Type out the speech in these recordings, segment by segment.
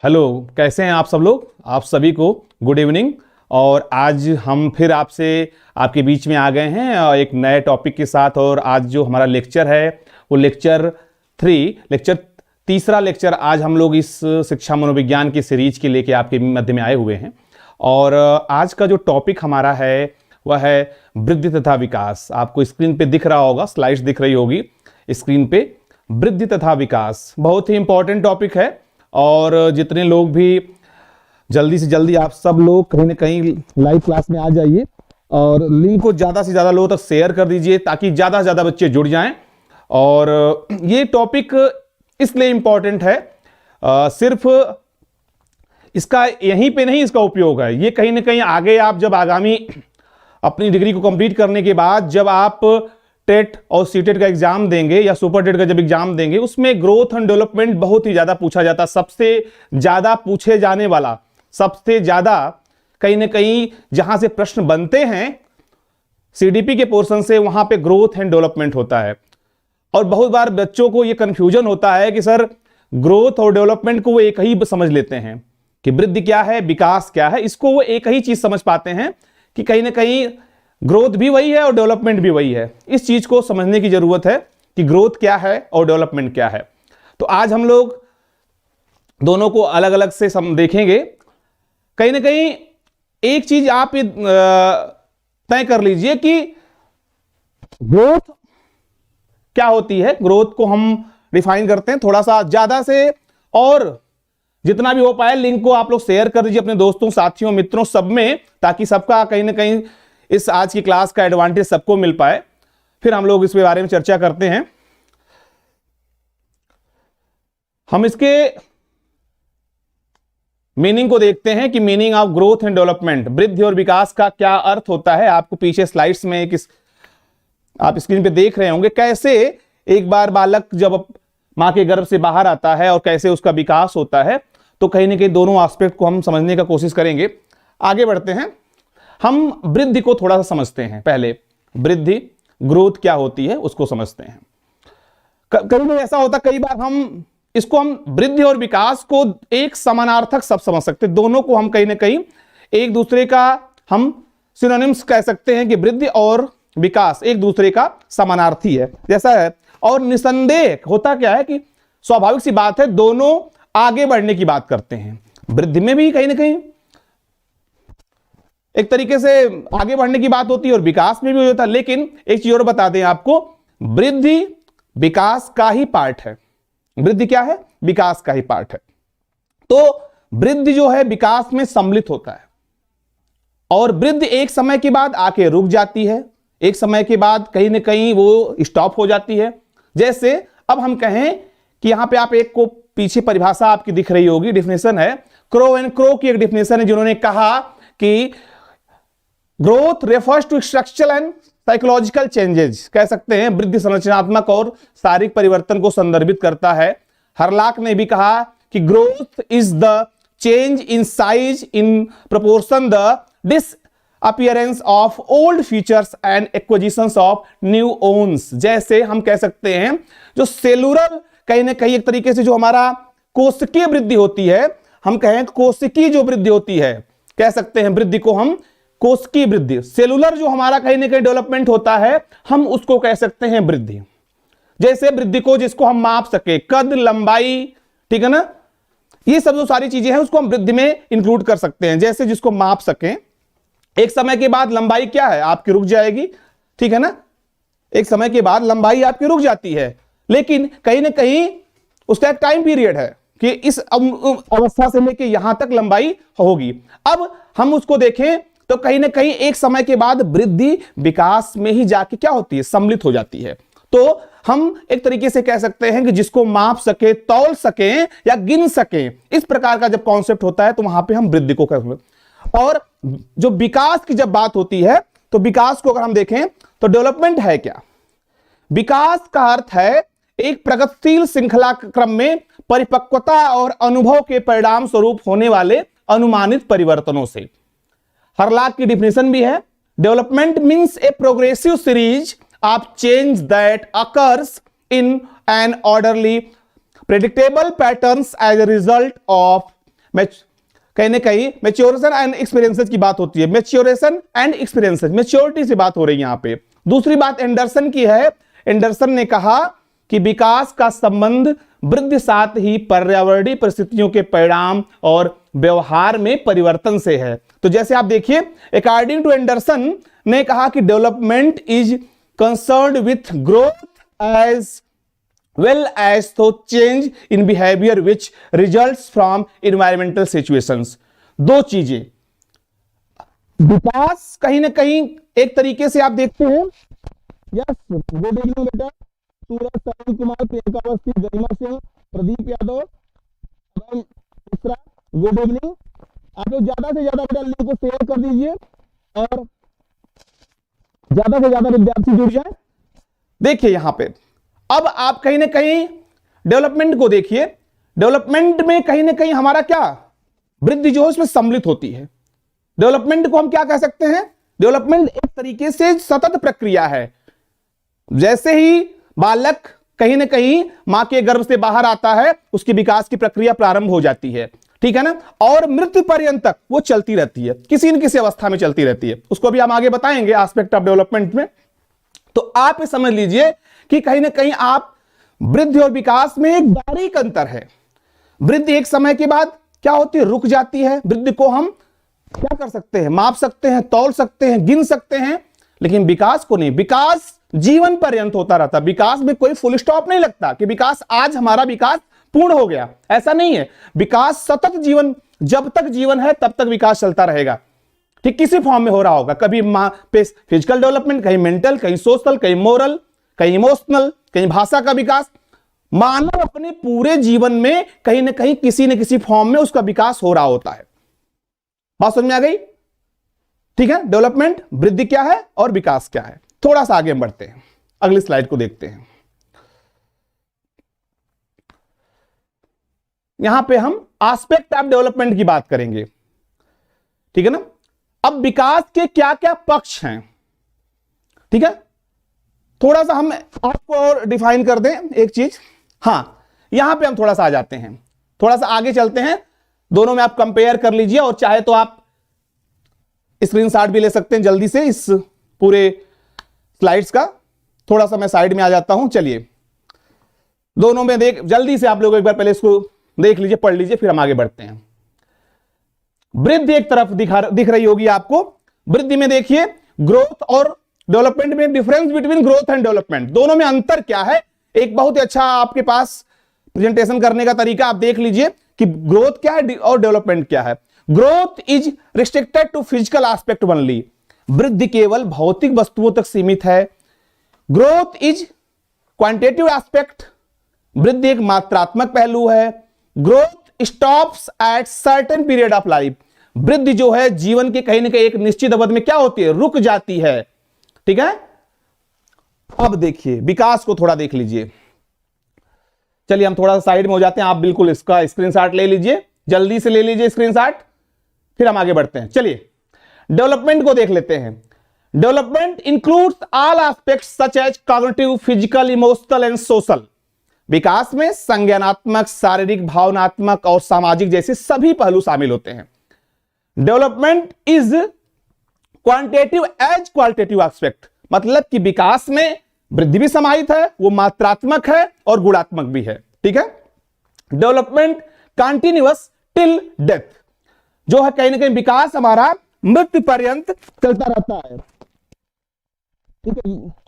Hello, कैसे हैं आप सब लोग। आप सभी को गुड इवनिंग। और आज हम फिर आपसे आपके बीच में आ गए हैं एक नए टॉपिक के साथ। और आज जो हमारा लेक्चर है वो तीसरा लेक्चर आज हम लोग इस शिक्षा मनोविज्ञान की सीरीज के लेके आपके मध्य में आए हुए हैं। और आज का जो टॉपिक हमारा है वह है वृद्धि तथा विकास। आपको स्क्रीन पे दिख रहा होगा, स्लाइड्स दिख रही होगी स्क्रीन पे। वृद्धि तथा विकास बहुत ही इंपॉर्टेंट टॉपिक है और जितने लोग भी जल्दी से जल्दी आप सब लोग कहीं ना कहीं लाइव क्लास में आ जाइए और लिंक को ज़्यादा से ज़्यादा लोगों तक शेयर कर दीजिए ताकि ज़्यादा से ज़्यादा बच्चे जुड़ जाएं। और ये टॉपिक इसलिए इम्पॉर्टेंट है, सिर्फ इसका यहीं पे नहीं इसका उपयोग है, ये कहीं ना कहीं आगे आप जब आगामी अपनी डिग्री को कंप्लीट करने के बाद जब आप टेट और सीटेट का एग्जाम देंगे या सुपर टेट का जब एग्जाम देंगे उसमें ग्रोथ एंड डेवलपमेंट बहुत ही ज्यादा पूछा जाता। सबसे ज्यादा पूछे जाने वाला, सबसे ज्यादा कहीं ना कहीं जहां से प्रश्न बनते हैं सीडीपी के पोर्शन से, वहां पे ग्रोथ एंड डेवलपमेंट होता है। और बहुत बार बच्चों को यह कंफ्यूजन होता है कि सर ग्रोथ और डेवलपमेंट को वो एक ही समझ लेते हैं कि वृद्धि क्या है, विकास क्या है, इसको वो एक ही चीज समझ पाते हैं कि कहीं ना कहीं ग्रोथ भी वही है और डेवलपमेंट भी वही है। इस चीज को समझने की जरूरत है कि ग्रोथ क्या है और डेवलपमेंट क्या है। तो आज हम लोग दोनों को अलग अलग से देखेंगे। कहीं ना कहीं एक चीज आप तय कर लीजिए कि ग्रोथ क्या होती है। ग्रोथ को हम डिफाइन करते हैं थोड़ा सा ज्यादा से, और जितना भी हो पाए लिंक को आप लोग शेयर कर दीजिए अपने दोस्तों, साथियों, मित्रों सब में, ताकि सबका कहीं ना कहीं इस आज की क्लास का एडवांटेज सबको मिल पाए। फिर हम लोग इसके बारे में चर्चा करते हैं। हम इसके मीनिंग को देखते हैं कि meaning of growth and development, वृद्धि और विकास का क्या अर्थ होता है। आपको पीछे स्लाइड्स में आप स्क्रीन पे देख रहे होंगे कैसे एक बार बालक जब मां के गर्भ से बाहर आता है और कैसे उसका विकास होता है। तो कहीं ना कहीं दोनों एस्पेक्ट को हम समझने का कोशिश करेंगे। आगे बढ़ते हैं, हम वृद्धि को थोड़ा सा समझते हैं। पहले वृद्धि, ग्रोथ क्या होती है उसको समझते हैं। कभी भी ऐसा होता, कई बार हम वृद्धि और विकास को एक समानार्थक शब्द समझ सकते हैं। दोनों को हम कहीं ना कहीं एक दूसरे का हम सिनोनिम्स कह सकते हैं कि वृद्धि और विकास एक दूसरे का समानार्थी है जैसा है। और निसंदेह होता क्या है कि स्वाभाविक सी बात है, दोनों आगे बढ़ने की बात करते हैं। वृद्धि में भी कहीं ना कहीं एक तरीके से आगे बढ़ने की बात होती है और विकास में भी होता है। लेकिन एक चीज और बता दें आपको, वृद्धि विकास का ही पार्ट है। वृद्धि क्या है? विकास का ही पार्ट है। तो वृद्धि जो है विकास में सम्मिलित होता है और वृद्धि एक समय के बाद आके रुक जाती है, एक समय के बाद कहीं ना कहीं वो स्टॉप हो जाती है। जैसे अब हम कहें कि यहां पे आप एक को पीछे परिभाषा आपकी दिख रही होगी, डेफिनेशन है क्रो एंड क्रो की एक डेफिनेशन है, जिन्होंने कहा कि growth refers to structural and psychological changes, कह सकते हैं वृद्धि संरचनात्मक और शारीरिक परिवर्तन को संदर्भित करता है। हरलाक ने भी कहा कि growth is the change in size in proportion the disappearance of old features and acquisitions of new ones. जैसे हम कह सकते हैं जो सेलुलर कहीं ना कहीं एक तरीके से जो हमारा कोशिकीय वृद्धि होती है, हम कहें कोशिकीय जो वृद्धि होती है, कह सकते हैं वृद्धि को हम कोशिकीय वृद्धि। सेलुलर जो हमारा कहीं ना कहीं डेवलपमेंट होता है हम उसको कह सकते हैं वृद्धि। जैसे वृद्धि को जिसको हम माप सके, कद, लंबाई, ठीक है ना, ये सब जो सारी चीजें हैं उसको हम वृद्धि में इंक्लूड कर सकते हैं। जैसे जिसको माप सकें, एक समय के बाद लंबाई क्या है आपकी रुक जाएगी, ठीक है ना, एक समय के बाद लंबाई आपकी रुक जाती है, लेकिन कहीं ना कहीं उसका एक टाइम पीरियड है कि इस अवस्था से लेके यहां तक लंबाई होगी। अब हम उसको देखें तो कहीं ना कहीं एक समय के बाद वृद्धि विकास में ही जाके क्या होती है, सम्मिलित हो जाती है। तो हम एक तरीके से कह सकते हैं कि जिसको माप सके, तौल सके या गिन सके, इस प्रकार का जब कॉन्सेप्ट होता है तो वहां पे हम वृद्धि को कहेंगे। और जो विकास की जब बात होती है तो विकास को अगर हम देखें तो डेवलपमेंट है क्या? विकास का अर्थ है एक प्रगतिशील श्रृंखला क्रम में परिपक्वता और अनुभव के परिणाम स्वरूप होने वाले अनुमानित परिवर्तनों से। हरलाक की डिफिनेशन भी है, development means a progressive series of change that occurs in an orderly predictable patterns as a result of कहीं ना कहीं मैच्योरेशन एंड एक्सपीरियंसेस की बात होती है, मैच्योरेशन एंड एक्सपीरियंसेस, मैच्योरिटी से बात हो रही है यहां पे। दूसरी बात एंडरसन की है, एंडरसन ने कहा कि विकास का संबंध वृद्धि साथ ही पर्यावरणीय परिस्थितियों के परिणाम और व्यवहार में परिवर्तन से है। तो जैसे आप देखिए, अकॉर्डिंग टू एंडरसन ने कहा कि development is concerned with growth as well as to change in behaviour which results from environmental situations. दो चीजें, विकास कहीं ना कहीं एक तरीके से आप देखते हैं, यस गुड इवनिंग बेटा, सूरज, तरुण कुमार, प्रियंका अवस्थी, गरिमा सिंह, प्रदीप यादव, मिश्रा, गुड इवनिंग। आप लोग ज्यादा से ज्यादा बेटा लिंक को शेयर कर दीजिए और ज्यादा से ज्यादा विद्यार्थी जुड़ जाए। देखिए यहां पे अब आप कहीं ना कहीं डेवलपमेंट को देखिए, डेवलपमेंट में कहीं ना कहीं हमारा क्या वृद्धि जो है उसमें सम्मिलित होती है। डेवलपमेंट को हम क्या कह सकते हैं, डेवलपमेंट एक तरीके से सतत प्रक्रिया है। जैसे ही बालक कहीं ना कहीं मां के गर्भ से बाहर आता है, उसकी विकास की प्रक्रिया प्रारंभ हो जाती है, ठीक है ना, और मृत्यु पर्यंत तक वो चलती रहती है, किसी न किसी अवस्था में चलती रहती है। उसको भी हम आगे बताएंगे एस्पेक्ट ऑफ डेवलपमेंट में। तो आप ये समझ लीजिए कि कहीं ना कहीं आप वृद्धि और विकास में एक बारीक अंतर है। वृद्धि एक समय के बाद क्या होती है, रुक जाती है। वृद्धि को हम क्या कर सकते हैं, माप सकते हैं, तौल सकते हैं, गिन सकते हैं, लेकिन विकास को नहीं। विकास जीवन पर्यंत होता रहता। विकास में कोई फुल स्टॉप नहीं लगता कि विकास आज हमारा विकास पूर्ण हो गया, ऐसा नहीं है। विकास सतत जीवन, जब तक जीवन है तब तक विकास चलता रहेगा, ठीक किसी फॉर्म में हो रहा होगा। कभी फिजिकल डेवलपमेंट, कहीं मेंटल, कहीं सोशल, कहीं मोरल, कहीं इमोशनल, कहीं भाषा का विकास। मानव अपने पूरे जीवन में कहीं ना कहीं किसी न किसी फॉर्म में उसका विकास हो रहा होता है। बात समझ में आ गई, ठीक है। डेवलपमेंट, वृद्धि क्या है और विकास क्या है। थोड़ा सा आगे हम बढ़ते हैं, अगली स्लाइड को देखते हैं। यहां पे हम एस्पेक्ट ऑफ डेवलपमेंट की बात करेंगे, ठीक है ना। अब विकास के क्या क्या पक्ष हैं, ठीक है। थोड़ा सा हम आपको और डिफाइन कर दें एक चीज। हां, यहां पे हम थोड़ा सा आ जाते हैं, थोड़ा सा आगे चलते हैं। दोनों में आप कंपेयर कर लीजिए और चाहे तो आप स्क्रीनशॉट भी ले सकते हैं जल्दी से इस पूरे स्लाइड्स का। थोड़ा सा मैं साइड में आ जाता हूं। चलिए दोनों में देख, जल्दी से आप लोग एक बार पहले इसको देख लीजिए, पढ़ लीजिए, फिर हम आगे बढ़ते हैं। वृद्धि एक तरफ दिख रही होगी आपको। वृद्धि में देखिए ग्रोथ और डेवलपमेंट में difference between growth and development, दोनों में अंतर क्या है। एक बहुत ही अच्छा आपके पास प्रेजेंटेशन करने का तरीका आप देख लीजिए कि ग्रोथ क्या है और डेवलपमेंट क्या है। Growth is restricted to physical aspect only, वृद्धि केवल भौतिक वस्तुओं तक सीमित है। ग्रोथ इज क्वांटिटेटिव एस्पेक्ट, वृद्धि एक मात्रात्मक पहलू है। Growth stops at certain period of life, वृद्धि जो है जीवन के कहीं ना कहीं एक निश्चित अवधि में क्या होती है, रुक जाती है, ठीक है। अब देखिए विकास को थोड़ा देख लीजिए। चलिए हम थोड़ा सा साइड में हो जाते हैं, आप बिल्कुल इसका स्क्रीनशॉट ले लीजिए, जल्दी से ले लीजिए स्क्रीनशॉट, फिर हम आगे बढ़ते हैं। चलिए डेवलपमेंट को देख लेते हैं। Development includes all aspects such as cognitive, physical, emotional and social. विकास में संज्ञानात्मक, शारीरिक, भावनात्मक और सामाजिक जैसे सभी पहलू शामिल होते हैं। Development is quantitative as qualitative aspect, मतलब कि विकास में वृद्धि भी समाहित है, वो मात्रात्मक है और गुणात्मक भी है, ठीक है। डेवलपमेंट कंटिन्यूअस टिल डेथ, जो है कहीं ना कहीं विकास हमारा मृत्यु पर्यंत चलता रहता है, ठीक है।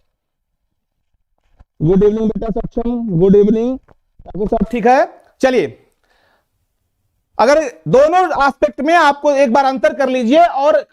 गुड इवनिंग बेटा सक्षम, गुड इवनिंग, सब ठीक है। चलिए अगर दोनों एस्पेक्ट में आपको एक बार अंतर कर लीजिए और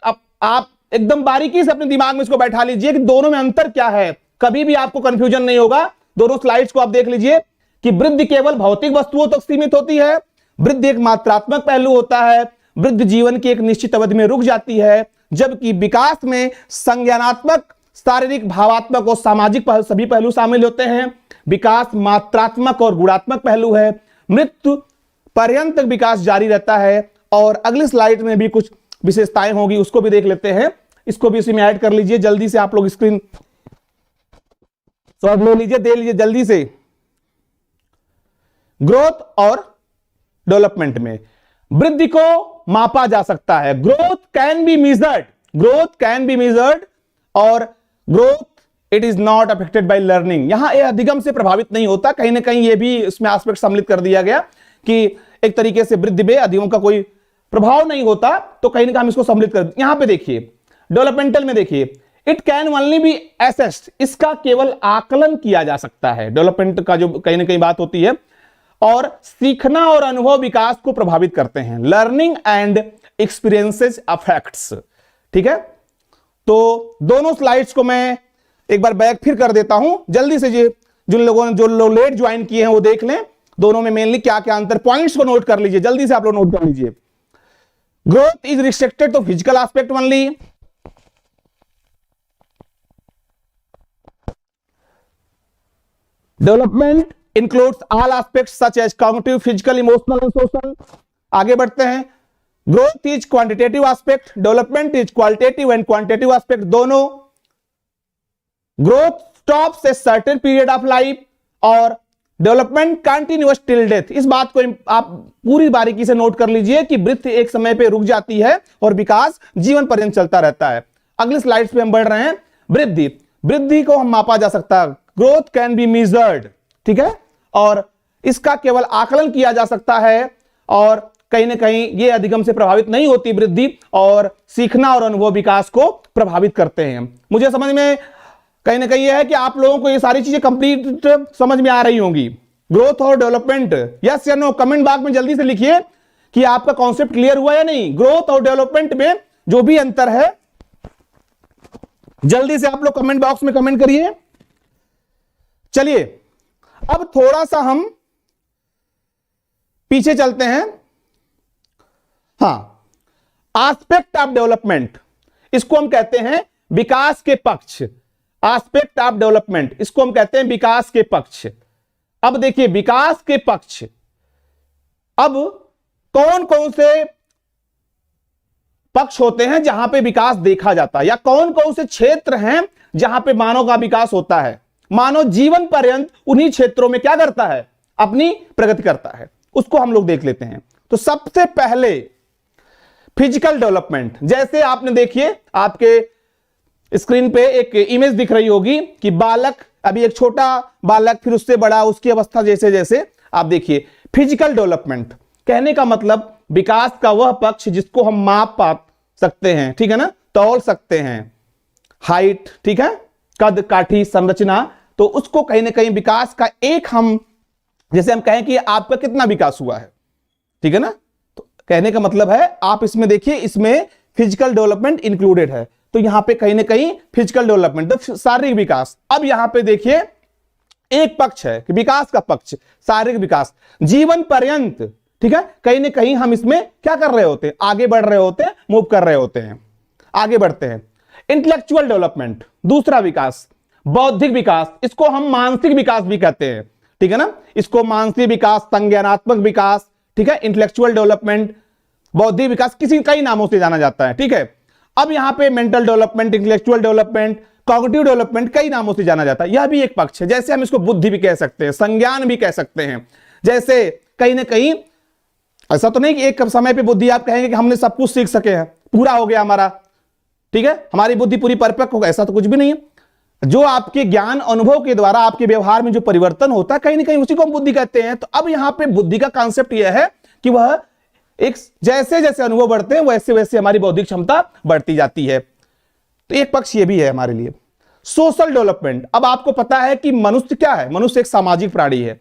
आप एकदम बारीकी से अपने दिमाग में इसको बैठा लीजिए कि दोनों में अंतर क्या है, कभी भी आपको कंफ्यूजन नहीं होगा। दोनों स्लाइड्स को आप देख लीजिए कि वृद्धि केवल भौतिक वस्तुओं तक सीमित होती है, वृद्धि एक मात्रात्मक पहलू होता है, वृद्धि जीवन की एक निश्चित अवधि में रुक जाती है, जबकि विकास में संज्ञानात्मक, शारीरिक, भावात्मक और सामाजिक सभी पहलू शामिल होते हैं। विकास मात्रात्मक और गुणात्मक पहलू है, मृत्यु पर्यंत तक विकास जारी रहता है। और अगली स्लाइड में भी कुछ विशेषताएं होगी, उसको भी देख लेते हैं, इसको भी इसी में ऐड कर लीजिए। जल्दी से आप लोग स्क्रीन शॉट ले लीजिए, दे लीजिए जल्दी से। ग्रोथ और डेवलपमेंट में वृद्धि को मापा जा सकता है। Growth can be measured, growth can be measured, और growth it is not affected by learning. यहां यह अधिगम से प्रभावित नहीं होता, कहीं ना कहीं यह भी इसमें एस्पेक्ट सम्मिलित कर दिया गया कि एक तरीके से वृद्धि में अधिगम का कोई प्रभाव नहीं होता, तो कहीं ना कहीं हम इसको सम्मिलित कर। यहां पे देखिए डेवलपमेंटल में देखिए, it can only B assessed, इसका केवल आकलन किया जा सकता है। डेवलपमेंट का जो कहीं ना कहीं बात होती है, और सीखना और अनुभव विकास को प्रभावित करते हैं। लर्निंग एंड एक्सपीरियंसेस अफेक्ट्स, ठीक है। तो दोनों स्लाइड्स को मैं एक बार बैक फिर कर देता हूं, जल्दी से जो लोग लेट ज्वाइन किए हैं वो देख लें। दोनों में मेनली क्या क्या अंतर, पॉइंट्स को नोट कर लीजिए, जल्दी से आप लोग नोट कर लीजिए। Growth is restricted to physical aspect only, development includes all aspects such as cognitive, physical, emotional and social. आगे बढ़ते हैं। Growth is quantitative aspect, development is qualitative and quantitative aspect दोनों। Growth stops a certain period of life और development continuous till death. इस बात को आप पूरी बारीकी से नोट कर लीजिए कि वृद्धि एक समय पे रुक जाती है और विकास जीवन पर्यंत चलता रहता है। अगली स्लाइड्स पे हम बढ़ रहे हैं। वृद्धि, वृद्धि को हम मापा जा सकता है, ग्रोथ कैन बी मेजर्ड, ठीक है, और इसका केवल आकलन किया जा सकता है, और कहीं ना कहीं ये अधिगम से प्रभावित नहीं होती वृद्धि, और सीखना और अनुभव विकास को प्रभावित करते हैं। मुझे समझ में कहीं ना कहीं यह है कि आप लोगों को ये सारी चीजें कंप्लीट समझ में आ रही होंगी। ग्रोथ और डेवलपमेंट, यस या नो, कमेंट बॉक्स में जल्दी से लिखिए कि आपका कॉन्सेप्ट क्लियर हुआ या नहीं। ग्रोथ और डेवलपमेंट में जो भी अंतर है, जल्दी से आप लोग कमेंट बॉक्स में कमेंट करिए। चलिए अब थोड़ा सा हम पीछे चलते हैं। हां, एस्पेक्ट ऑफ डेवलपमेंट, इसको हम कहते हैं विकास के पक्ष। एस्पेक्ट ऑफ डेवलपमेंट, इसको हम कहते हैं विकास के पक्ष। अब देखिए विकास के पक्ष, अब कौन कौन से पक्ष होते हैं जहां पे विकास देखा जाता है, या कौन कौन से क्षेत्र हैं जहां पे मानव का विकास होता है। मानव जीवन पर्यंत उन्हीं क्षेत्रों में क्या करता है, अपनी प्रगति करता है, उसको हम लोग देख लेते हैं। तो सबसे पहले फिजिकल डेवलपमेंट, जैसे आपने देखिए आपके स्क्रीन पे एक इमेज दिख रही होगी कि बालक, अभी एक छोटा बालक, फिर उससे बड़ा, उसकी अवस्था जैसे जैसे आप देखिए। फिजिकल डेवलपमेंट कहने का मतलब विकास का वह पक्ष जिसको हम माप पा सकते हैं, ठीक है ना, तौल सकते हैं। हाइट, ठीक है, कद काठी संरचना, तो उसको कहीं ना कहीं विकास का एक, हम जैसे हम कहें कि आपका कितना विकास हुआ है, ठीक है ना, तो कहने का मतलब है आप इसमें देखिए, इसमें फिजिकल डेवलपमेंट इंक्लूडेड है। तो यहां पे कहीं ना कहीं फिजिकल डेवलपमेंट, शारीरिक विकास। अब यहां पे देखिए एक पक्ष है कि विकास का पक्ष, शारीरिक विकास जीवन पर्यंत, ठीक है, कहीं ना कहीं हम इसमें क्या कर रहे होते हैं, आगे बढ़ रहे होते हैं, मूव कर रहे होते हैं, आगे बढ़ते हैं। इंटेलेक्चुअल डेवलपमेंट, दूसरा विकास, बौद्धिक विकास, इसको हम मानसिक विकास भी कहते हैं, ठीक है ना, इसको मानसिक विकास, संज्ञानात्मक विकास, ठीक है, इंटेलेक्चुअल डेवलपमेंट, बौद्धिक विकास, किसी कई नामों से जाना जाता है, ठीक है। अब यहां पे mental development, intellectual development, cognitive development, कई नामों से जाना जाता है। यह भी एक पक्ष है, जैसे हम इसको बुद्धि भी कह सकते हैं, संज्ञान भी कह सकते हैं। जैसे कहीं ना कहीं ऐसा तो नहीं कि एक समय पे बुद्धि आप कहेंगे कि हमने सब कुछ सीख सके हैं, पूरा हो गया हमारा, ठीक है, हमारी बुद्धि पूरी परिपक्व हो, ऐसा तो कुछ भी नहीं है। जो आपके ज्ञान अनुभव के द्वारा आपके व्यवहार में जो परिवर्तन होता है, कहीं ना कहीं उसी को हम बुद्धि कहते हैं। तो अब यहां पे बुद्धि का कॉन्सेप्ट यह है कि वह एक, जैसे जैसे अनुभव बढ़ते हैं वैसे वैसे हमारी बौद्धिक क्षमता बढ़ती जाती है। तो एक पक्ष ये भी है हमारे लिए। सोशल डेवलपमेंट, अब आपको पता है कि मनुष्य क्या है, मनुष्य एक सामाजिक प्राणी है,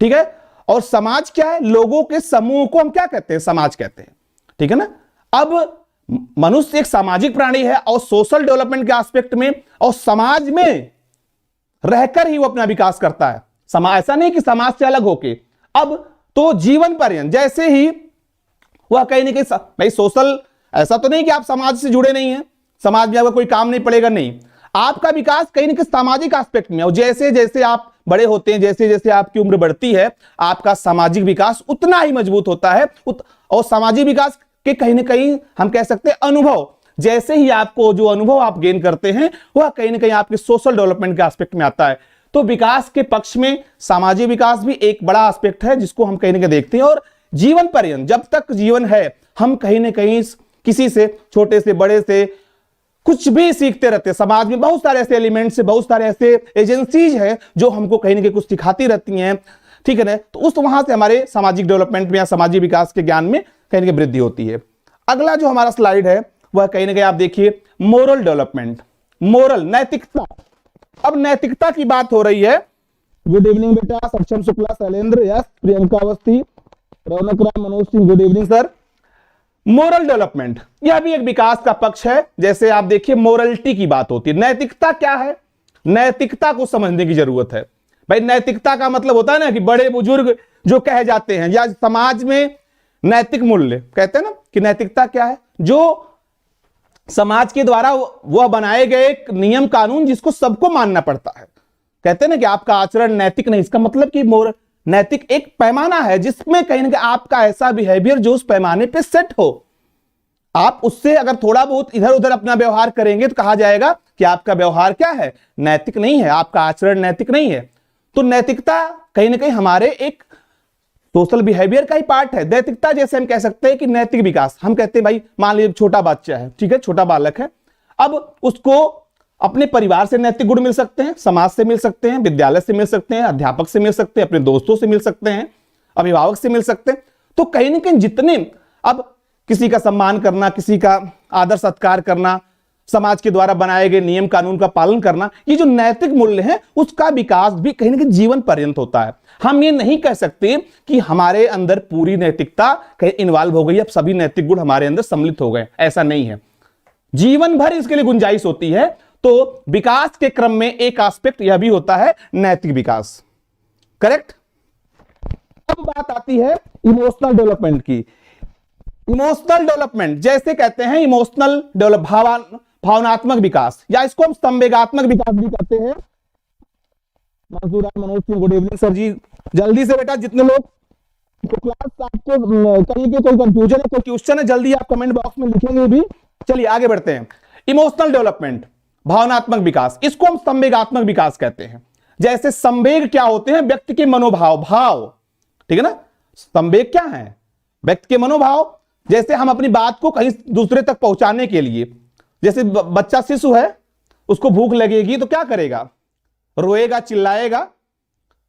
ठीक है, और समाज क्या है, लोगों के समूह को हम क्या कहते हैं, समाज कहते हैं, ठीक है ना। अब मनुष्य एक सामाजिक प्राणी है, और सोशल डेवलपमेंट के एस्पेक्ट में और समाज में रहकर ही वो अपना विकास करता है। समाज, ऐसा नहीं कि समाज से अलग होके, अब तो जीवन पर्यंत जैसे ही वह कहीं ना कहीं, भाई सोशल, ऐसा तो नहीं कि आप समाज से जुड़े नहीं हैं, समाज में आपका कोई काम नहीं पड़ेगा, नहीं, आपका विकास कहीं ना कहीं सामाजिक एस्पेक्ट में, और जैसे जैसे आप बड़े होते हैं, जैसे जैसे आपकी उम्र बढ़ती है, आपका सामाजिक विकास उतना ही मजबूत होता है। और सामाजिक विकास के कहीं ना कहीं हम कह सकते हैं अनुभव, जैसे ही आपको जो अनुभव आप गेन करते हैं वह कहीं ना कहीं आपके सोशल डेवलपमेंट के एस्पेक्ट में आता है। तो विकास के पक्ष में सामाजिक विकास भी एक बड़ा एस्पेक्ट है जिसको हम कहीं ना कहीं देखते हैं। और जीवन पर्यंत, जब तक जीवन है हम कहीं ना कहीं किसी से, छोटे से बड़े से कुछ भी सीखते रहते हैं। समाज में बहुत सारे ऐसे एलिमेंट्स है, बहुत सारे ऐसे एजेंसीज हैं जो हमको कहीं ना कहीं कुछ सिखाती रहती हैं, ठीक है ना। तो उस वहां से हमारे सामाजिक डेवलपमेंट में या सामाजिक विकास के ज्ञान में कहीं ना कहीं वृद्धि होती है। अगला जो हमारा स्लाइड है वह कहीं ना कहीं आप देखिए मोरल डेवलपमेंट, मोरल नैतिकता। अब नैतिकता की बात हो रही है। गुड इवनिंग बेटा, Saksham Shukla, Shailendra, yes, Priyanka Awasthi, Raunak Ram, Manoj Singh, good evening sir. Moral development यह भी एक विकास का पक्ष है। जैसे आप देखिए मोरलिटी की बात होती है, नैतिकता क्या है, नैतिकता को समझने की जरूरत है भाई। नैतिकता का मतलब होता है ना कि बड़े बुजुर्ग जो कह जाते हैं या समाज में नैतिक मूल्य कहते हैं ना कि नैतिकता क्या है, जो समाज के द्वारा वह बनाए गए एक नियम कानून जिसको सबको मानना पड़ता है। कहते हैं ना कि आपका आचरण नैतिक नहीं, इसका मतलब कि नैतिक एक पैमाना है जिसमें कहीं ना कहीं आपका ऐसा बिहेवियर जो उस पैमाने पे सेट हो। आप उससे अगर थोड़ा बहुत इधर उधर अपना व्यवहार करेंगे तो कहा जाएगा कि आपका व्यवहार क्या है, नैतिक नहीं है, आपका आचरण नैतिक नहीं है। तो नैतिकता कहीं ना कहीं हमारे एक सोशल बिहेवियर का ही पार्ट है। नैतिकता जैसे हम कह सकते हैं कि नैतिक विकास, हम कहते हैं भाई मान लीजिए छोटा बच्चा है, ठीक है, छोटा बालक है, अब उसको अपने परिवार से नैतिक गुण मिल सकते हैं, समाज से मिल सकते हैं, विद्यालय से मिल सकते हैं, अध्यापक से मिल सकते हैं, अपने दोस्तों से मिल सकते हैं, अभिभावक से मिल सकते हैं। तो कहीं ना कहीं जितने, अब किसी का सम्मान करना, किसी का आदर सत्कार करना, समाज के द्वारा बनाए गए नियम कानून का पालन करना, ये जो नैतिक मूल्य है उसका विकास भी कहीं ना कहीं जीवन पर्यंत होता है। हम ये नहीं कह सकते कि हमारे अंदर पूरी नैतिकता कहीं इन्वॉल्व हो गई, अब सभी नैतिक गुण हमारे अंदर सम्मिलित हो गए, ऐसा नहीं है। जीवन भर इसके लिए गुंजाइश होती है। तो विकास के क्रम में एक एस्पेक्ट यह भी होता है नैतिक विकास, करेक्ट। अब बात आती है इमोशनल डेवलपमेंट की। इमोशनल डेवलपमेंट जैसे कहते हैं इमोशनल डेवलप, भावनात्मक विकास, या इसको हम संवेगात्मक विकास भी कहते हैं। Mansoor Manoj Singh, good evening sir ji. जल्दी से बेटा जितने लोग तो क्लास आपको कहीं के कोई कंफ्यूजन है, कोई क्वेश्चन है, जल्दी आप कमेंट बॉक्स में लिखेंगे भी। चलिए आगे बढ़ते हैं। इमोशनल डेवलपमेंट, भावनात्मक विकास, इसको हम संवेगात्मक विकास कहते हैं। जैसे संवेग क्या होते हैं, व्यक्ति के मनोभाव, भाव, ठीक है ना। संवेग क्या है, व्यक्ति के मनोभाव। जैसे हम अपनी बात को कहीं दूसरे तक पहुंचाने के लिए, जैसे बच्चा शिशु है, उसको भूख लगेगी तो क्या करेगा, रोएगा, चिल्लाएगा।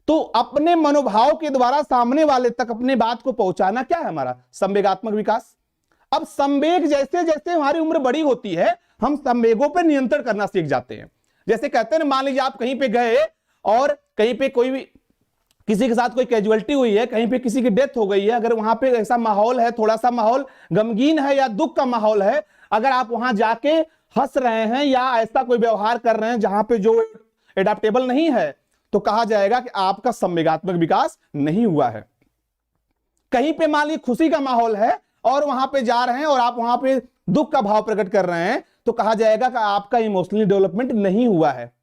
तो अपने मनोभाव के द्वारा सामने वाले तक अपने बात को पहुंचाना क्या है हमारा संवेगात्मक विकास। अब संवेग जैसे जैसे हमारी उम्र बड़ी होती है हम संवेगों पर नियंत्रण करना सीख जाते हैं। जैसे कहते हैं ना, मान लीजिए आप कहीं पे गए और कहीं पे कोई भी किसी के साथ कोई कैजुअलिटी हुई है, कहीं पे किसी की डेथ हो गई है, अगर वहां पे ऐसा माहौल है, थोड़ा सा माहौल गमगीन है या दुख का माहौल है, अगर आप वहां जाके हंस रहे हैं या ऐसा कोई व्यवहार कर रहे हैं जहां पे जो एडाप्टेबल नहीं है, तो कहा जाएगा कि आपका संवेगात्मक विकास नहीं हुआ है। कहीं पे मान लीजिए खुशी का माहौल है और वहां पे जा रहे हैं और आप वहां पे दुख का भाव प्रकट कर रहे हैं, तो कहा जाएगा कि आपका इमोशनल डेवलपमेंट नहीं हुआ है।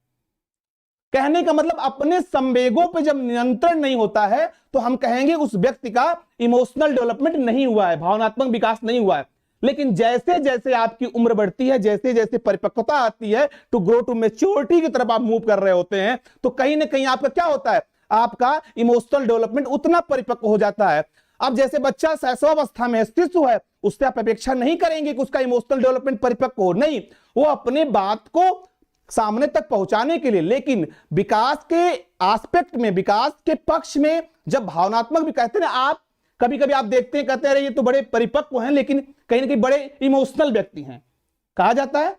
कहने का मतलब अपने संवेगों पे जब नियंत्रण नहीं होता है तो हम कहेंगे उस व्यक्ति का इमोशनल डेवलपमेंट नहीं हुआ है, भावनात्मक विकास नहीं हुआ है। लेकिन जैसे जैसे आपकी उम्र बढ़ती है, जैसे जैसे परिपक्वता आती है, टू ग्रो टू मैच्योरिटी की तरफ आप मूव कर रहे होते हैं, तो कहीं ना कहीं आपका क्या होता है, आपका इमोशनल डेवलपमेंट उतना परिपक्व हो जाता है। अब जैसे बच्चा शैशवावस्था में शिशु है, उससे आप अपेक्षा नहीं करेंगे कि उसका इमोशनल डेवलपमेंट परिपक्व हो, नहीं, वो अपने बात को सामने तक पहुंचाने के लिए, लेकिन विकास के एस्पेक्ट में, विकास के पक्ष में जब भावनात्मक भी कहते हैं ना, आप कभी कभी आप देखते हैं, कहते हैं ये तो बड़े परिपक्व हैं लेकिन कहीं ना कहीं बड़े इमोशनल व्यक्ति हैं, कहा जाता है।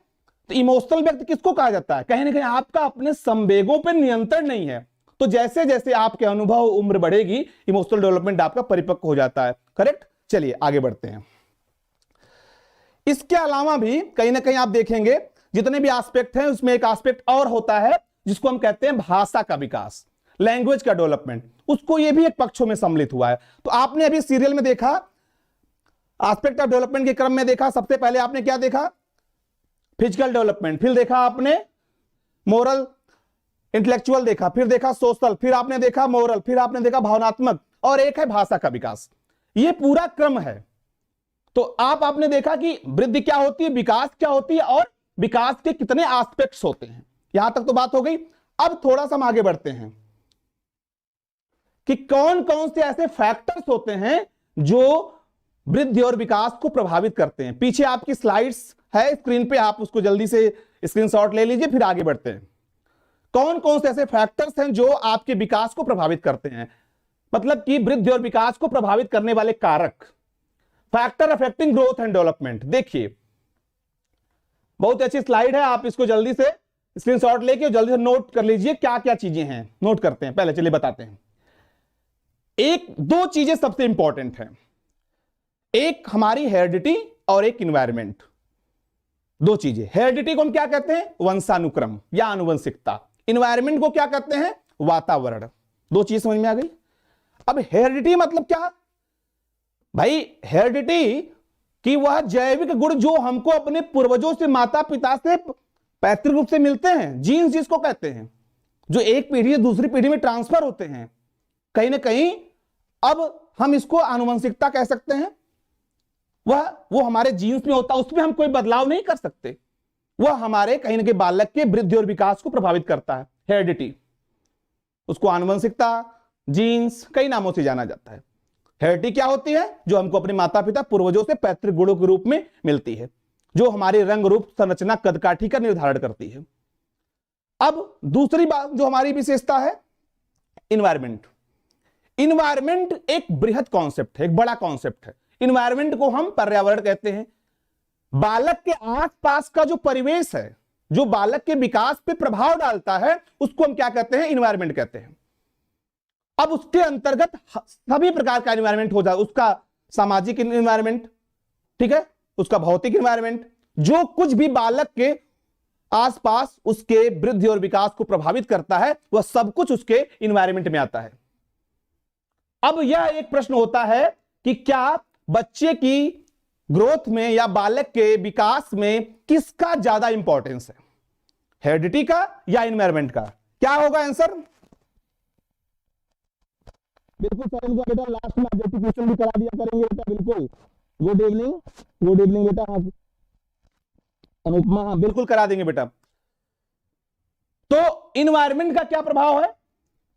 तो इमोशनल व्यक्ति किसको कहा जाता है, कहीं ना कहीं आपका अपने संवेगों पर नियंत्रण नहीं है। तो जैसे जैसे आपके अनुभव उम्र बढ़ेगी, इमोशनल डेवलपमेंट आपका परिपक्व हो जाता है, करेक्ट। चलिए आगे बढ़ते हैं। इसके अलावा भी कहीं ना कहीं आप देखेंगे जितने भी एस्पेक्ट हैं उसमें एक एस्पेक्ट और होता है जिसको हम कहते हैं भाषा का विकास, लैंग्वेज का डेवलपमेंट, उसको ये भी एक पक्षों में सम्मिलित हुआ है। तो आपने अभी सीरियल में देखा, एस्पेक्ट ऑफ डेवलपमेंट के क्रम में देखा, सबसे पहले आपने क्या देखा, फिजिकल डेवलपमेंट, फिर देखा आपने मोरल इंटेलेक्चुअल देखा, फिर देखा सोशल, फिर आपने देखा मोरल, फिर आपने देखा भावनात्मक, और एक है भाषा का विकास। ये पूरा क्रम है। तो आपने देखा कि वृद्धि क्या होती है, विकास क्या होती है, और विकास के कितने एस्पेक्ट्स होते हैं। यहां तक तो बात हो गई। अब थोड़ा सा हम आगे बढ़ते हैं कि कौन कौन से ऐसे फैक्टर्स होते हैं जो वृद्धि और विकास को प्रभावित करते हैं। पीछे आपकी स्लाइड्स है स्क्रीन पे, आप उसको जल्दी से स्क्रीनशॉट ले लीजिए, फिर आगे बढ़ते हैं। कौन कौन से ऐसे फैक्टर्स हैं जो आपके विकास को प्रभावित करते हैं, मतलब कि वृद्धि और विकास को प्रभावित करने वाले कारक, factor affecting growth and development. देखिए बहुत अच्छी स्लाइड है, आप इसको जल्दी से स्क्रीनशॉट लेके जल्दी से नोट कर लीजिए क्या क्या चीजें हैं। नोट करते हैं, पहले चलिए बताते हैं। एक दो चीजें सबसे इंपॉर्टेंट हैं, एक हमारी हेरिडिटी और एक इन्वायरमेंट। दो चीजें, हेरिडिटी को हम क्या कहते हैं, वंशानुक्रम या आनुवंशिकता। इन्वायरमेंट को क्या कहते हैं, वातावरण। दो चीज समझ में आ गई। अब हेरिडिटी मतलब क्या भाई, हेरिडिटी कि वह जैविक गुण जो हमको अपने पूर्वजों से, माता पिता से पैतृक रूप से मिलते हैं, जीन्स जिसको कहते हैं, जो एक पीढ़ी से दूसरी पीढ़ी में ट्रांसफर होते हैं कहीं ना कहीं। अब हम इसको आनुवंशिकता कह सकते हैं। वो हमारे जीन्स में होता है, उसमें हम कोई बदलाव नहीं कर सकते। वह हमारे कहीं ना कहीं बालक के वृद्धि और विकास को प्रभावित करता है, हेरिडिटी। उसको आनुवंशिकता, जीन्स, कई नामों से जाना जाता है। हेरिडिटी क्या होती है, जो हमको अपने माता पिता पूर्वजों से पैतृक गुणों के रूप में मिलती है, जो हमारे रंग रूप संरचना कदकाठी का निर्धारण करती है। अब दूसरी बात जो हमारी विशेषता है, इन्वायरमेंट। इन्वायरमेंट एक बृहद कॉन्सेप्ट है, एक बड़ा कॉन्सेप्ट है। इन्वायरमेंट को हम पर्यावरण कहते हैं। बालक के आसपास का जो परिवेश है, जो बालक के विकास पे प्रभाव डालता है, उसको हम क्या कहते हैं, इन्वायरमेंट कहते हैं। अब उसके अंतर्गत सभी प्रकार का इन्वायरमेंट हो जाए, उसका सामाजिक इन्वायरमेंट, ठीक है, उसका भौतिक इन्वायरमेंट, जो कुछ भी बालक के आसपास उसके वृद्धि और विकास को प्रभावित करता है, वह सब कुछ उसके इन्वायरमेंट में आता है। अब यह एक प्रश्न होता है कि क्या बच्चे की ग्रोथ में या बालक के विकास में किसका ज्यादा इंपॉर्टेंस है, हेरिडिटी का या इन्वायरमेंट का? क्या होगा आंसर? बिल्कुल सर, इनको बेटा लास्ट में ऑब्जेक्टिव क्वेश्चन भी करा दिया करेंगे बेटा, बिल्कुल। गुड इवनिंग, गुड इवनिंग बेटा। हाँ अनुपमा, हाँ बिल्कुल करा देंगे बेटा। तो इन्वायरमेंट का क्या प्रभाव है,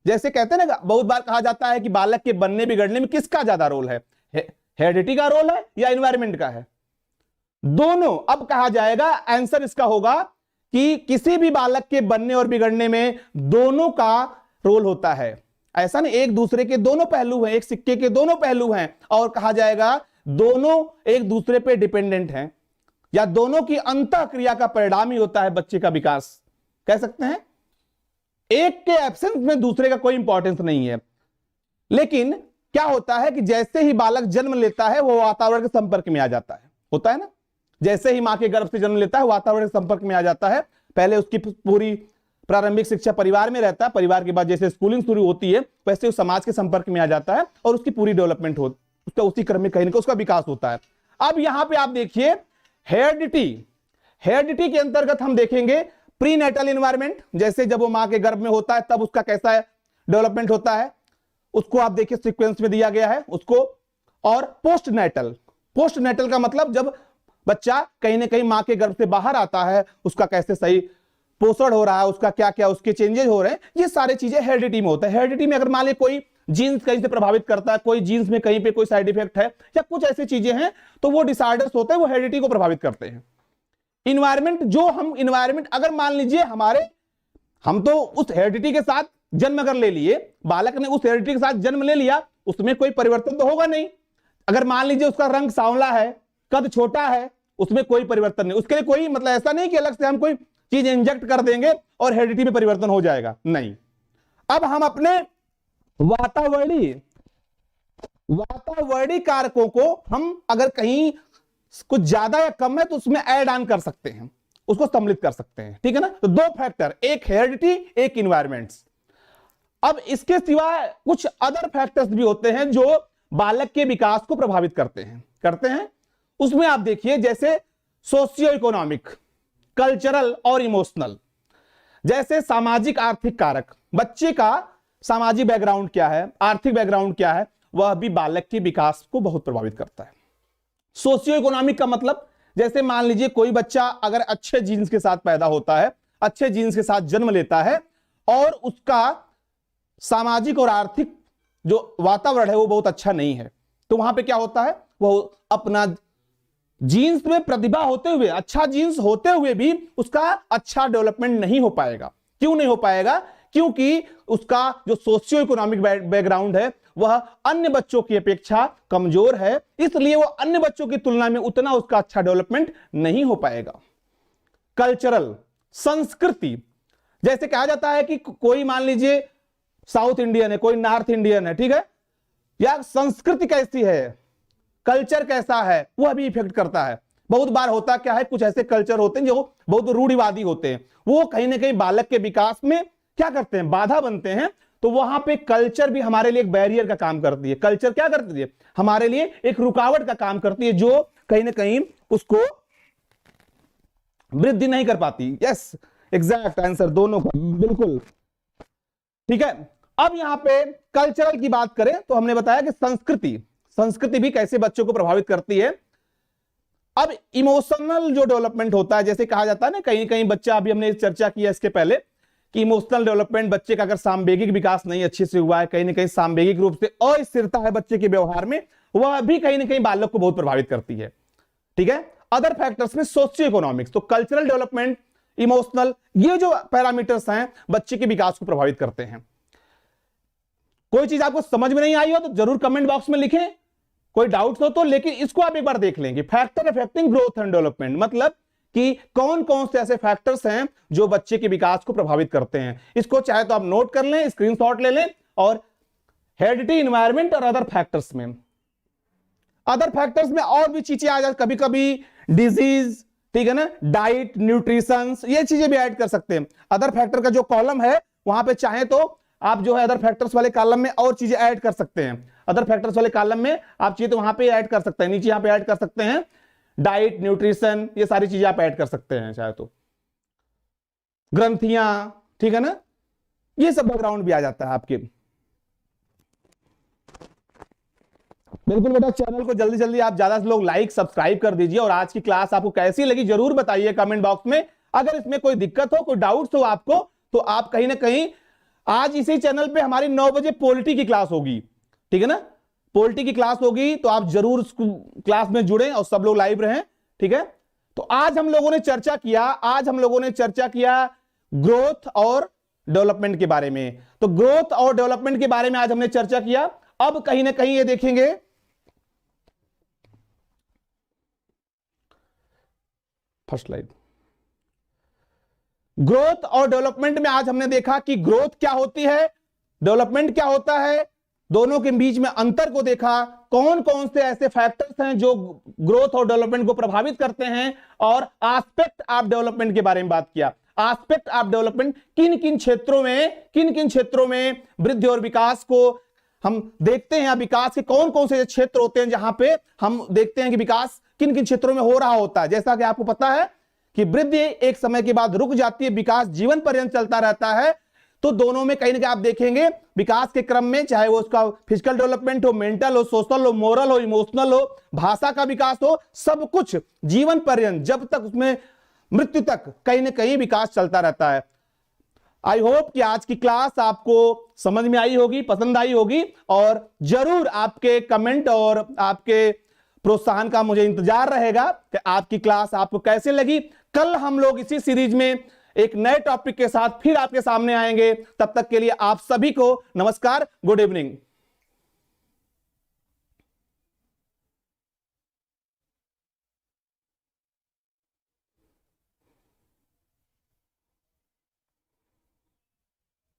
जैसे कहते हैं ना, बहुत बार कहा जाता है कि बालक के बनने बिगड़ने में किसका ज्यादा रोल है, हेरिडिटी का रोल है या इन्वायरमेंट का है? दोनों। अब कहा जाएगा आंसर इसका होगा कि किसी भी बालक के बनने और बिगड़ने में दोनों का रोल होता है। ऐसा नहीं, एक दूसरे के दोनों पहलू हैं, एक सिक्के के दोनों पहलू हैं, और कहा जाएगा दोनों एक दूसरे पे डिपेंडेंट हैं, या दोनों की अंतःक्रिया का परिणाम ही होता है बच्चे का विकास, कह सकते हैं। एक के एब्सेंस में दूसरे का कोई इंपॉर्टेंस नहीं है। लेकिन क्या होता है कि जैसे ही बालक जन्म लेता है, वो वातावरण के संपर्क में आ जाता है, होता है ना, जैसे ही मां के गर्भ से जन्म लेता है वातावरण के संपर्क में आ जाता है। पहले उसकी पूरी प्रारंभिक शिक्षा परिवार में रहता है, परिवार के बाद जैसे स्कूलिंग शुरू होती है, वैसे उस समाज के संपर्क में आ जाता है और उसकी पूरी डेवलपमेंट हो, उसका उसी क्रम में कहीं ना कहीं उसका विकास होता है। अब यहां पे आप देखिए हेरिडिटी, हेरिडिटी के अंतर्गत हम देखेंगे प्रीनेटल इन्वायरमेंट, जैसे जब वो मां के गर्भ में होता है तब उसका कैसा है डेवलपमेंट होता है, उसको आप देखिए सीक्वेंस में दिया गया है उसको। और पोस्ट नेटल, पोस्ट नेटल का मतलब जब बच्चा कहीं ना कहीं मां के गर्भ से बाहर आता है, उसका कैसे सही पोषण हो रहा है, उसका क्या क्या उसके चेंजेस हो रहे हैं, ये सारी चीजें हेरिडिटी में होता है। हेरिडिटी में अगर मान लीजिए कोई जीन्स कहीं से प्रभावित करता है, कोई जीन्स में कहीं पे कोई साइड इफेक्ट है या कुछ ऐसी चीजें हैं, तो वो डिसऑर्डर्स होते हैं, वो हेरिडिटी को प्रभावित करते हैं। इन्वायरमेंट, जो हम इन्वायरमेंट अगर मान लीजिए हमारे, हम तो उस हेरिडिटी के साथ जन्म अगर ले लिए, बालक ने उस हेरिडिटी के साथ जन्म ले लिया, उसमें कोई परिवर्तन तो होगा नहीं। अगर मान लीजिए उसका रंग सांवला है, कद छोटा है, उसमें कोई परिवर्तन नहीं, उसके लिए कोई मतलब ऐसा नहीं कि अलग से हम कोई चीज इंजेक्ट कर देंगे और हेरिडिटी में परिवर्तन हो जाएगा, नहीं। अब हम अपने वातावरणीय कारकों को हम अगर कहीं कुछ ज्यादा या कम है तो उसमें ऐड ऑन कर सकते हैं, उसको सम्मिलित कर सकते हैं, ठीक है ना। तो दो फैक्टर, एक हेरिडिटी, एक इन्वायरमेंट्स। अब इसके सिवा कुछ अदर फैक्टर्स भी होते हैं जो बालक के विकास को प्रभावित करते हैं। उसमें आप देखिए जैसे सोशियो इकोनॉमिक, कल्चरल और इमोशनल, जैसे सामाजिक आर्थिक कारक, बच्चे का सामाजिक बैकग्राउंड क्या है, आर्थिक बैकग्राउंड क्या है, वह भी बालक के विकास को बहुत प्रभावित करता है। सोशियो इकोनॉमिक का मतलब, जैसे मान लीजिए कोई बच्चा अगर अच्छे जीन्स के साथ पैदा होता है, अच्छे जीन्स के साथ जन्म लेता है, और उसका सामाजिक और आर्थिक जो वातावरण है वो बहुत अच्छा नहीं है, तो वहां पे क्या होता है, वो अपना जीन्स में प्रतिभा होते हुए, अच्छा जीन्स होते हुए भी उसका अच्छा डेवलपमेंट नहीं हो पाएगा। क्यों नहीं हो पाएगा? क्योंकि उसका जो सोशियो इकोनॉमिक बैकग्राउंड है वह अन्य बच्चों की अपेक्षा कमजोर है, इसलिए वो अन्य बच्चों की तुलना में उतना उसका अच्छा डेवलपमेंट नहीं हो पाएगा। कल्चरल, संस्कृति, जैसे कहा जाता है कि कोई मान लीजिए साउथ इंडियन है, कोई नॉर्थ इंडियन है, ठीक है, या संस्कृति कैसी है, कल्चर कैसा है, वह भी इफेक्ट करता है। बहुत बार होता क्या है, कुछ ऐसे कल्चर होते हैं जो बहुत रूढ़िवादी होते हैं, वो कहीं ना कहीं बालक के विकास में क्या करते हैं, बाधा बनते हैं। तो वहां पे कल्चर भी हमारे लिए एक बैरियर का काम करती है। कल्चर क्या करती है, हमारे लिए एक रुकावट का काम करती है, जो कहीं ना कहीं उसको वृद्धि नहीं कर पाती। यस, एग्जैक्ट आंसर दोनों का, बिल्कुल ठीक है। अब यहां पे कल्चरल की बात करें तो हमने बताया कि संस्कृति भी कैसे बच्चों को प्रभावित करती है। अब इमोशनल जो डेवलपमेंट होता है, जैसे कहा जाता है ना, कहीं कहीं बच्चा, अभी हमने चर्चा किया इसके पहले कि इमोशनल डेवलपमेंट बच्चे का अगर सांवेगिक विकास नहीं अच्छे से हुआ है, कहीं ना कहीं सांवेगिक रूप से अस्थिरता है बच्चे के व्यवहार में, वह भी कहीं ना कहीं बालक को बहुत प्रभावित करती है। ठीक है। अदर फैक्टर्स में सोशियो इकोनॉमिक्स, तो कल्चरल डेवलपमेंट, इमोशनल, ये जो पैरामीटर्स हैं बच्चे के विकास को प्रभावित करते हैं। कोई चीज आपको समझ में नहीं आई हो तो जरूर कमेंट बॉक्स में लिखें, कोई डाउट्स हो तो, लेकिन इसको आप एक बार देख लेंगे। Factor affecting growth and development, मतलब कि कौन कौन से ऐसे फैक्टर्स हैं जो बच्चे के विकास को प्रभावित करते हैं। इसको चाहे तो आप नोट कर लें, स्क्रीनशॉट ले लें, और हेरिडिटी, एनवायरमेंट और अदर फैक्टर्स में, और भी चीजें आ जाती, कभी कभी डिजीज, ठीक है ना, डाइट, न्यूट्रिशन, ये चीजें भी ऐड कर सकते हैं। अदर फैक्टर का जो कॉलम है वहां पे चाहे तो आप जो है अदर फैक्टर्स वाले कॉलम में और चीजें ऐड कर सकते हैं। अदर फैक्टर्स वाले कॉलम में आप चाहिए तो वहां पे ऐड कर सकते हैं, नीचे यहां पे ऐड कर सकते हैं, डाइट, न्यूट्रिशन, ये सारी चीजें आप ऐड कर सकते हैं चाहे तो, ग्रंथियां, ठीक है ना, ये सब बैकग्राउंड भी आ जाता है आपके। बिल्कुल बेटा, चैनल को जल्दी जल्दी आप ज्यादा से लोग लाइक सब्सक्राइब कर दीजिए, और आज की क्लास आपको कैसी लगी जरूर बताइए कमेंट बॉक्स में। अगर इसमें कोई दिक्कत हो, कोई डाउट्स हो आपको, तो आप कहीं ना कहीं आज इसी चैनल पे हमारी 9 बजे पॉलिटी की क्लास होगी, ठीक है ना, पॉलिटी की क्लास होगी, तो आप जरूर क्लास में जुड़ें और सब लोग लाइव रहें, ठीक है। तो आज हम लोगों ने चर्चा किया ग्रोथ और डेवलपमेंट के बारे में। तो ग्रोथ और डेवलपमेंट के बारे में आज हमने चर्चा किया। अब कहीं ना कहीं ये देखेंगे, फर्स्ट स्लाइड, ग्रोथ और डेवलपमेंट में आज हमने देखा कि ग्रोथ क्या होती है, डेवलपमेंट क्या होता है, दोनों के बीच में अंतर को देखा, कौन कौन से ऐसे फैक्टर्स हैं जो ग्रोथ और डेवलपमेंट को प्रभावित करते हैं, और एस्पेक्ट ऑफ डेवलपमेंट के बारे में बात किया। एस्पेक्ट ऑफ डेवलपमेंट, किन किन क्षेत्रों में वृद्धि और विकास को हम देखते हैं, विकास के कौन कौन से क्षेत्र होते हैं जहां पे हम देखते हैं कि विकास किन किन क्षेत्रों में हो रहा होता है। जैसा कि आपको पता है कि वृद्धि एक समय के बाद रुक जाती है, विकास जीवन पर्यंत चलता रहता है। तो दोनों में कहीं ना कहीं आप देखेंगे विकास के क्रम में, चाहे वो उसका फिजिकल डेवलपमेंट हो, मेंटल हो, सोशल हो, मोरल हो, इमोशनल हो, भाषा का विकास हो, सब कुछ जीवन पर्यंत, जब तक उसमें मृत्यु तक कहीं ना कहीं विकास चलता रहता है। आई होप कि आज की क्लास आपको समझ में आई होगी, पसंद आई होगी, और जरूर आपके कमेंट और आपके प्रोत्साहन का मुझे इंतजार रहेगा कि आपकी क्लास आपको कैसे लगी। कल हम लोग इसी सीरीज में एक नए टॉपिक के साथ फिर आपके सामने आएंगे। तब तक के लिए आप सभी को नमस्कार, गुड इवनिंग।